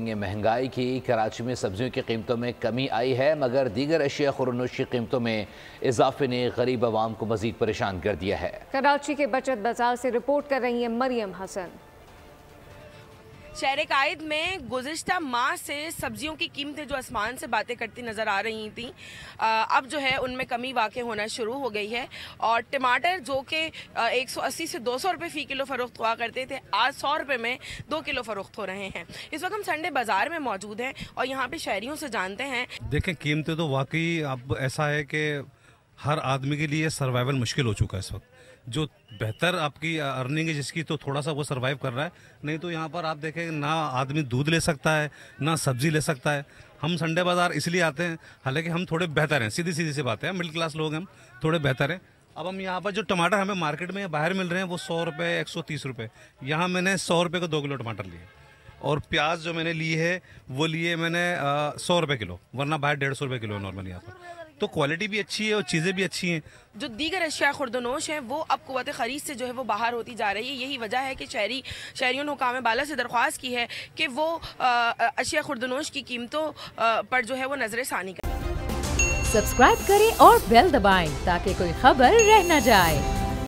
महंगाई की कराची में सब्जियों की कीमतों में कमी आई है, मगर दीगर अशिया खुरनोश की कीमतों में इजाफे ने गरीब आवाम को मजीद परेशान कर दिया है। कराची के बचत बाजार से रिपोर्ट कर रही है मरियम हसन। शहर कायद में गुज़िश्ता माह से सब्जियों की कीमतें जो आसमान से बातें करती नज़र आ रही थी, अब जो है उनमें कमी वाक़ई होना शुरू हो गई है। और टमाटर जो कि 180 से 200 रुपये फ़ी किलो फ़रोख्त हुआ करते थे, आज 100 रुपये में 2 किलो फ़रोख्त हो रहे हैं। इस वक्त हम संडे बाज़ार में मौजूद हैं और यहाँ पे शहरियों से जानते हैं। देखें, कीमतें तो वाकई अब ऐसा है कि हर आदमी के लिए सर्वाइवल मुश्किल हो चुका है इस वक्त। जो बेहतर आपकी अर्निंग है जिसकी, तो थोड़ा सा वो सर्वाइव कर रहा है, नहीं तो यहाँ पर आप देखें ना आदमी दूध ले सकता है ना सब्जी ले सकता है। हम संडे बाज़ार इसलिए आते हैं, हालांकि हम थोड़े बेहतर हैं, सीधी सीधी सी बात है, मिडिल क्लास लोग हैं, हम थोड़े बेहतर हैं। अब हम यहाँ पर जो टमाटर हमें मार्केट में बाहर मिल रहे हैं वो 100 रुपये 130 रुपये, यहाँ मैंने 100 रुपये को 2 किलो टमाटर लिए। और प्याज जो मैंने ली है वो लिए मैंने 100 रुपये किलो, वरना बाहर 150 रुपये किलो नॉर्मल यहाँ पर। तो क्वालिटी भी अच्छी है और चीज़ें भी अच्छी हैं। जो दीगर अशिया खुर्दनोश हैं वो अब कुव्वत ख़रीद से जो है वो बाहर होती जा रही है। यही वजह है कि शहरियों ने हुकाम बाला से दरख्वास्त की है कि वो अशिया खुर्दनोश की कीमतों पर जो है वो नजर सानी करें। सब्सक्राइब करें और बेल दबाएं ताकि कोई खबर रह न जाए।